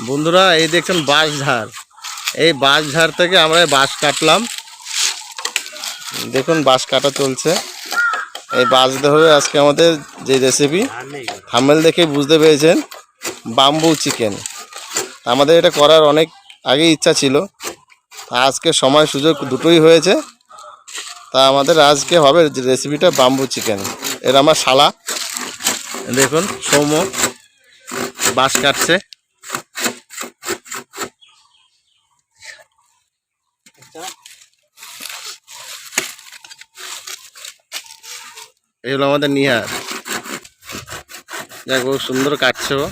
বন্ধুরা এই দেখছেন বাঁশঝাড়, এই বাঁশঝাড় থেকে আমরা বাঁশ কাটলাম। দেখুন বাঁশ কাটা চলছে। এই বাঁশ ধরে আজকে আমাদের যে রেসিপি, থাম্বনেল দেখে বুঝতে পেরেছেন, বাম্বু চিকেন। আমাদের এটা করার অনেক আগেই ইচ্ছা ছিল, আজকে সময় সুযোগ দুটোই হয়েছে। তা আমাদের আজকে হবে রেসিপিটা বাম্বু চিকেন। এর আমার শালা দেখুন সৌম্য বাঁশ কাটছে। এগুলো আমাদের নিহার, যাক খুব সুন্দর কাটছে ও।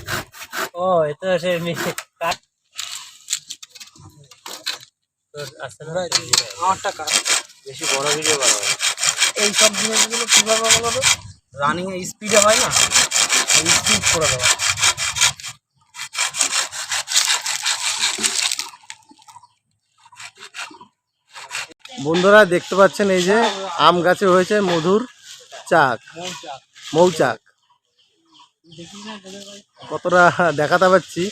ও এটা সে কাট আমারটা কাট বেশি বড় ভিডিও বানাবো। এই সব জিনিসগুলো কীভাবে বলো, রানিং এ স্পিডে হয় না, স্পিড করে দেওয়া। বন্ধুরা দেখতে পাচ্ছেন এই যে আম গাছে হয়েছে মধুর চাক, মৌচাক। কতটা দেখাতে পারছি।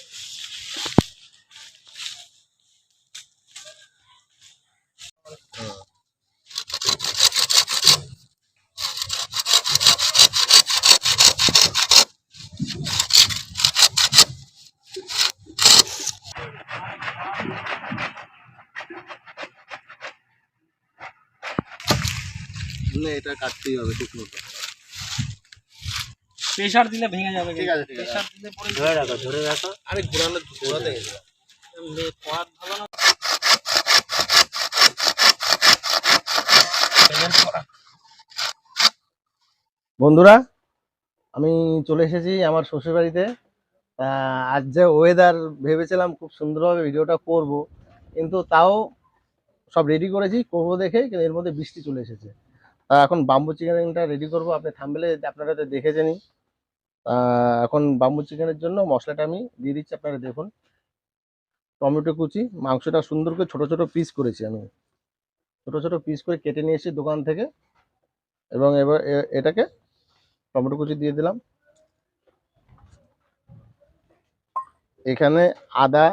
এটা কাটতেই হবে ঠিক মতো। প্রেসার দিলে ভেঙে যাবে। ঠিক আছে, প্রেসার দিলে পরে ধরে রাখো, ধরে রাখো। আরে ঘোরাতে গেছে পড়ার ভালো না। বন্ধুরা আমি চলে এসেছি আমার শ্বশুর বাড়িতে। আজ যে ওয়েদার, ভেবেছিলাম খুব সুন্দরভাবে ভিডিওটা করব, কিন্তু তাও সব রেডি করেছি করবো দেখে, কিন্তু এর মধ্যে বৃষ্টি চলে এসেছে। এখন বাম্বু চিকেনটা রেডি করব। আপনি থাম্বনেলে আপনারা তো দেখেছেনই। এখন বাম্বু চিকেনের জন্য মশলাটা আমি দিয়ে দিচ্ছি, আপনারা দেখুন। টমেটো কুচি, মাংসটা সুন্দর করে ছোট ছোট পিস করেছি আমি, ছোট ছোট পিস করে কেটে নিয়ে এসেছি দোকান থেকে। এবং এবার এটাকে টমেটো কুচি দিয়ে দিলাম। এখানে আদা,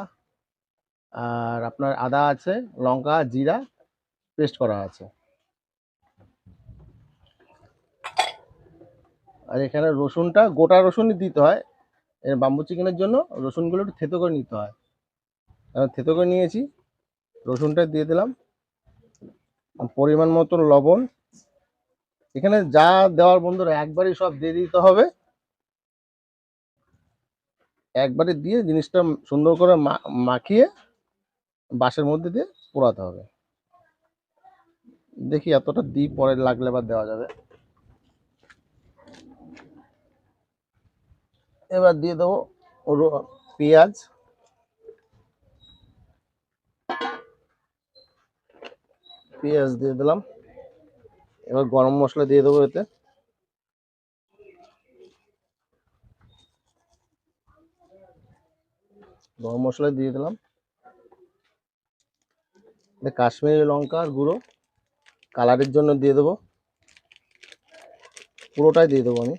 আর আপনার আদা আছে, লঙ্কা, জিরা পেস্ট করা আছে। আর এখানে রসুনটা গোটা রসুনই দিতে হয়। বাম্বু চিকেনের জন্য রসুনগুলো একটু থেতো করে নিতে হয়। থেতো করে নিয়েছি, রসুনটা দিয়ে দিলাম। পরিমাণ মতন লবণ। এখানে যা দেওয়ার বন্ধুরা একবারই সব দিয়ে দিতে হবে। একবারে দিয়ে জিনিসটা সুন্দর করে মাখিয়ে বাঁশের মধ্যে দিয়ে পোড়াতে হবে। দেখি এতটা দিই, পরে লাগলে আবার দেওয়া যাবে। এবার দিয়ে দেবো পেঁয়াজ, পেঁয়াজ দিয়ে দিলাম। এবার গরম মশলা দিয়ে দেবো এতে। গরম মশলা দিয়ে দিলাম। কাশ্মীরি লঙ্কার গুঁড়ো কালারের জন্য দিয়ে দেবো, পুরোটাই দিয়ে দেবো আমি।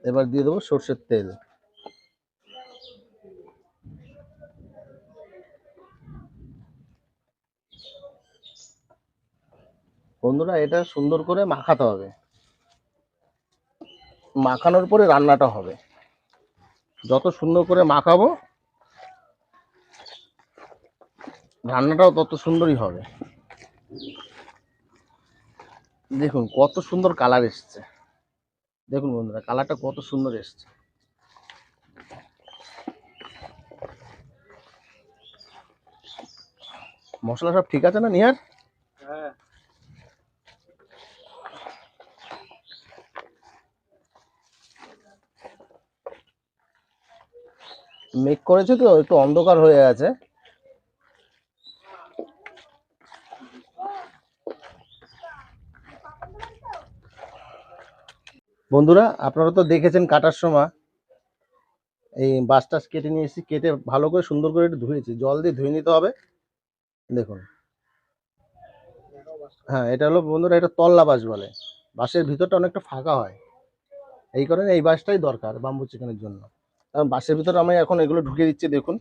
এবার দিয়ে দেবো সর্ষের তেল। বন্ধুরা এটা সুন্দর করে মাখাতে হবে, মাখানোর পরে রান্নাটা হবে। যত সুন্দর করে মাখাবো রান্নাটাও তত সুন্দরই হবে। দেখুন কত সুন্দর কালার এসছে, দেখুন বন্ধুরা কালারটা কত সুন্দর এসছে। মশলা সব ঠিক আছে না নিহার? হ্যাঁ। মেক করেছে তো একটু অন্ধকার হয়ে আছে। বন্ধুরা আপনারা তো দেখেছেন কাটার সময় এই বাঁশ টাশ কেটে নিয়ে এসেছি, কেটে ভালো করে সুন্দর করে একটু ধুয়েছি, জল দিয়ে ধুয়ে নিতে হবে। দেখুন, হ্যাঁ এটা হলো বন্ধুরা, এটা তল্লা বাঁশ বলে। বাঁশের ভিতরটা অনেকটা ফাঁকা হয়। এই কারণে এই বাঁশটাই দরকার বাম্বু চিকেনের জন্য। কারণ বাঁশের ভিতরে আমি এখন এগুলো ঢুকিয়ে দিচ্ছি, দেখুন।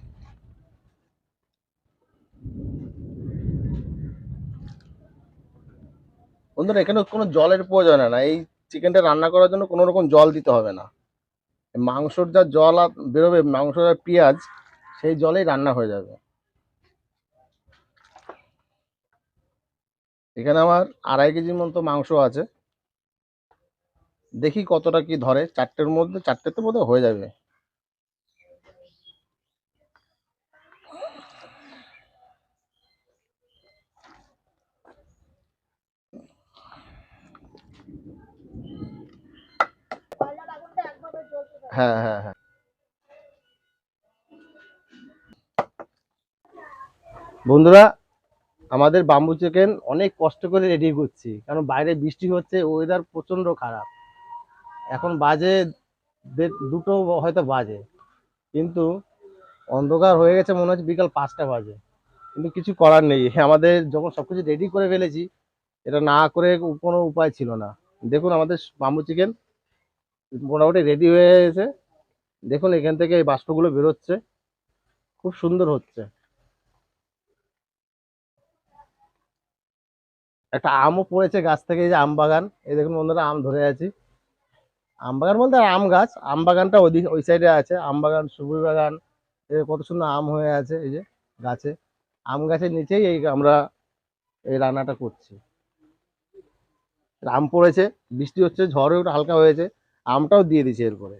বন্ধুরা এখানে কোনো জলের প্রয়োজন হয় না, এই চিকেনটা রান্না করার জন্য কোনো রকম জল দিতে হবে না। মাংসর যা জল বেরোবে, মাংসর আর পেঁয়াজ, সেই জলেই রান্না হয়ে যাবে। এখানে আমার 2.5 কেজির মতো মাংস আছে, দেখি কতটা কি ধরে। 4টের মধ্যে, 4টে তো বোধহয় হয়ে যাবে। হ্যাঁ হ্যাঁ হ্যাঁ। বন্ধুরা আমাদের বাম্বু চিকেন অনেক কষ্ট করে রেডি করছি, কারণ বাইরে বৃষ্টি হচ্ছে, ওয়েদার প্রচন্ড খারাপ। এখন বাজে দুটো হয়তো বাজে, কিন্তু অন্ধকার হয়ে গেছে, মনে হচ্ছে বিকাল 5টা বাজে। কিন্তু কিছু করার নেই, আমাদের যখন সবকিছু রেডি করে ফেলেছি, এটা না করে কোনো উপায় ছিল না। দেখুন আমাদের বাম্বু চিকেন মোটামুটি রেডি হয়ে গেছে। দেখুন এখান থেকে এই বাষ্পগুলো বেরোচ্ছে, খুব সুন্দর হচ্ছে। একটা আমও পড়েছে গাছ থেকে, এই যে আম বাগান, এই দেখুন বন্ধুরা আম ধরে আছি। আম বাগান বলতে আম গাছ, আম বাগানটা ওই সাইডে আছে, আম বাগান, সুপুরি বাগান। কত সুন্দর আম হয়ে আছে এই যে গাছে। আম গাছের নিচেই এই আমরা এই রান্নাটা করছি। আম পড়েছে, বৃষ্টি হচ্ছে, ঝড়ও একটু হালকা হয়েছে, আমটাও দিয়ে দিচ্ছে এরপরে।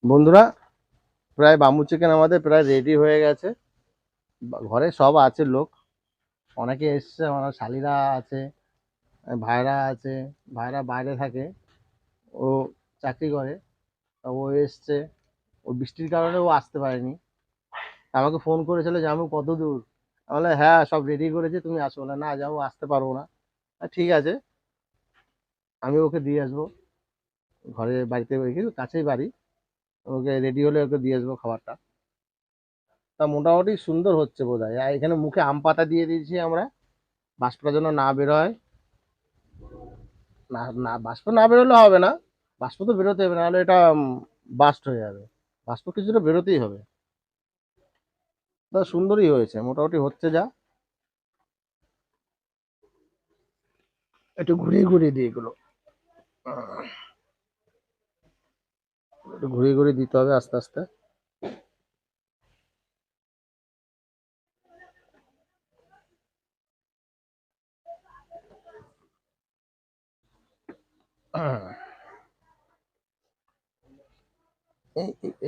বন্ধুরা প্রায় বাম্বু চিকেন আমাদের প্রায় রেডি হয়ে গেছে। ঘরে সব আছে লোক, অনেকে এসছে, আমার শালিরা আছে, ভাইরা আছে। ভাইরা বাইরে থাকে, ও চাকরি করে, তা ও এসছে। ও বৃষ্টির কারণে ও আসতে পারেনি, আমাকে ফোন করেছিল যে আমি কত দূর। আমি বললাম হ্যাঁ সব রেডি করেছি, তুমি আসো। না না যাবো, আসতে পারবো না। ঠিক আছে, আমি ওকে দিয়ে আসবো ঘরে, বাড়িতে কাছেই বাড়ি, ওকে রেডি হলে ওকে দিয়ে আসবো খাবারটা। তা মোটামুটি সুন্দর হচ্ছে বোধ হয়। আর এখানে মুখে আম পাতা দিয়ে দিয়েছি আমরা, বাষ্পটা যেন না বেরোয়। না না, বাষ্প না বেরোলে হবে না, বাষ্প তো বেরোতে হবে, নাহলে এটা বাস্ট হয়ে যাবে। বাষ্প কিছুটা বেরোতেই হবে। তা সুন্দরই হয়েছে, মোটামুটি হচ্ছে যা। একটু ঘুরিয়ে ঘুরিয়ে দিই এগুলো, একটু ঘুরিয়ে ঘুরিয়ে দিতে হবে আস্তে আস্তে।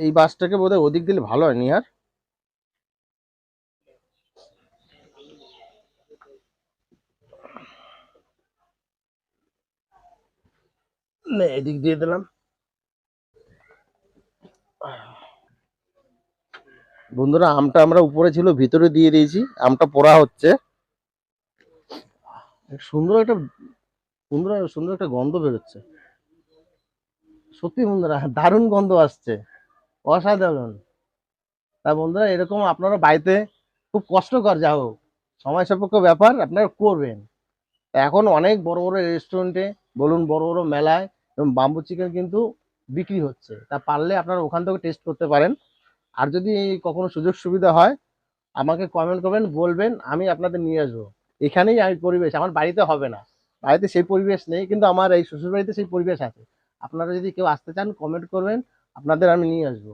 এই বাসটাকে বোধহয় ওদিক দিলে ভালো হয় নি আর। না, এদিক দিয়ে দিলাম। বন্ধুরা আমটা আমরা উপরে ছিল, ভিতরে দিয়ে দিয়েছি, আমটা পোড়া হচ্ছে। সুন্দর একটা সুন্দর সুন্দর একটা গন্ধ বেরোচ্ছে, সত্যি বন্ধুরা দারুণ গন্ধ আসছে, অসাধারণ। তা বন্ধুরা এরকম আপনারা বাড়িতে, খুব কষ্টকর যা হোক, সময় সাপেক্ষ ব্যাপার, আপনারা করবেন। এখন অনেক বড় বড় রেস্টুরেন্টে বলুন, বড় বড় মেলায় এবং বাম্বু চিকেন কিন্তু বিক্রি হচ্ছে। তা পারলে আপনারা ওখান থেকে টেস্ট করতে পারেন। আর যদি কখনো সুযোগ সুবিধা হয়, আমাকে কমেন্ট করবেন, বলবেন, আমি আপনাদের নিয়ে আসবো। এখানেই আমি পরিবেশ, আমার বাড়িতে হবে না, বাড়িতে সেই পরিবেশ নেই, কিন্তু আমার এই শ্বশুর বাড়িতে সেই পরিবেশ আছে। আপনারা যদি কেউ আসতে চান কমেন্ট করবেন, আপনাদের আমি নিয়ে আসবো,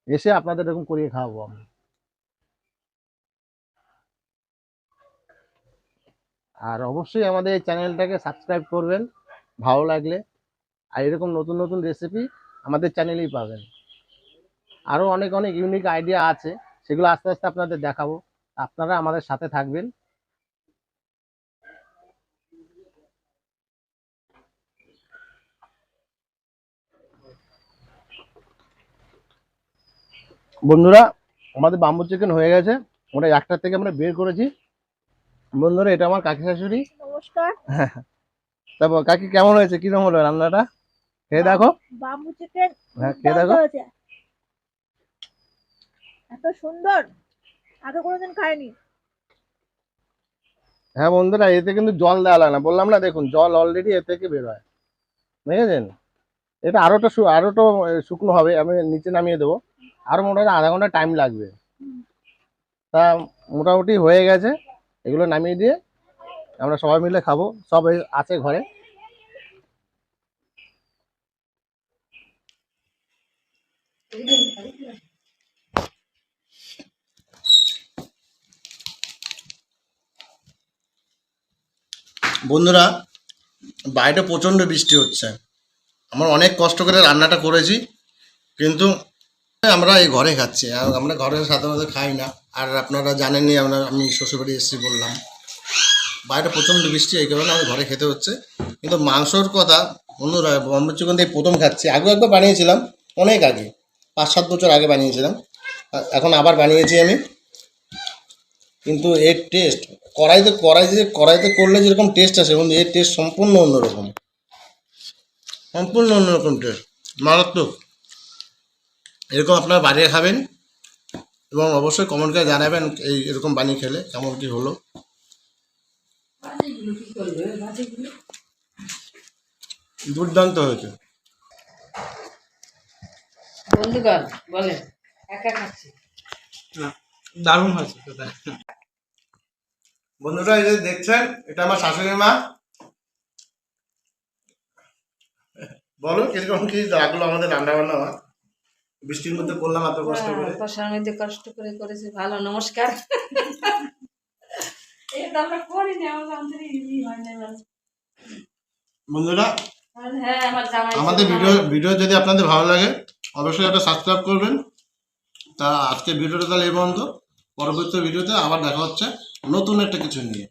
এসে আপনাদের এরকম করিয়ে খাওয়াবো আমি। আর অবশ্যই আমাদের এই চ্যানেলটাকে সাবস্ক্রাইব করবেন ভালো লাগলে। আর এরকম নতুন নতুন রেসিপি আমাদের চ্যানেলেই পাবেন। আরও অনেক অনেক ইউনিক আইডিয়া আছে, সেগুলো আস্তে আস্তে আপনাদের দেখাবো, আপনারা আমাদের সাথে থাকবেন। বন্ধুরা আমাদের বাম্বু চিকেন হয়ে গেছে, ওটা একটার থেকে আমরা বের করেছি। বন্ধুরা এটা আমার কাকি শাশুড়ি। নমস্কার। তারপর কাকি কেমন হয়েছে, কিরকম হলো রান্নাটা, খেয়ে দেখো। বাম্বু চিকেন হ্যাঁ খেয়ে দেখো। হয়েছে, এত সুন্দর, আগে কোনোদিন খাইনি। হ্যাঁ বন্ধুরা এতে কিন্তু জল দেওয়া লাগে না, বললাম না, দেখুন জল অলরেডি এ থেকে বের হয়, দেখেছেন। এটা আরোটা শুকনো হবে, আমি নিচে নামিয়ে দেবো। আরো মোটামুটি আধা ঘন্টা টাইম লাগবে। তা মোটামুটি হয়ে গেছে, এগুলো নামিয়ে দিয়ে আমরা সবাই মিলে খাবো, সব আছে ঘরে। বন্ধুরা, বাইরে প্রচণ্ড বৃষ্টি হচ্ছে, আমরা অনেক কষ্ট করে রান্নাটা করেছি, কিন্তু আমরা এই ঘরে খাচ্ছি। আর আমরা ঘরে সাধারণত খাই না। আর আপনারা জানেনই, আমি শ্বশুরবাড়ি এসেছি বললাম, বাইরে প্রচণ্ড বৃষ্টি, এই কারণে আমি ঘরে খেতে হচ্ছে। কিন্তু মাংসর কথা বন্ধুরা, বম্বে চিকেন দিয়ে প্রথম খাচ্ছি। আগেও একবার বানিয়েছিলাম, অনেক আগে, 5-7 বছর আগে বানিয়েছিলাম, এখন আবার বানিয়েছি আমি। কিন্তু এর টেস্ট কড়াইতে করলে যেরকম টেস্ট আসে বন্ধু, এর টেস্ট সম্পূর্ণ অন্যরকম, সম্পূর্ণ অন্যরকম টেস্ট, মারাত্মক। এরকম আপনারা বানিয়ে খাবেন এবং অবশ্যই কমেন্ট করে জানাবেন এরকম বানিয়ে খেলে কেমন কি হলো। দুর্দান্ত হয়েছে বন্ধুগণ বলেন, একা খাচ্ছি। না, দারুণ হয়েছে তো তাই। বন্ধুরা, এই যে দেখছেন, এটা আমার শাশুড়ি মা। বলো কিরকম কি লাগলো আমাদের রান্না বান্না, মা? বৃষ্টির মধ্যে করলাম এত কষ্ট করে। বসার মধ্যে কষ্ট করে করেছি, ভালো, নমস্কার। এটা আমরা করিনি, আমাদের ইজি হয় না। বন্ধুরা, হ্যাঁ, আমার জামাই আমাদের ভিডিও যদি আপনাদের ভালো লাগে অবশ্যই একটা সাবস্ক্রাইব করবেন। তা আজকের ভিডিওটা তাহলে এই পর্যন্ত। পরবর্তী ভিডিওতে আবার দেখা হচ্ছে নতুন একটা কিছু নিয়ে।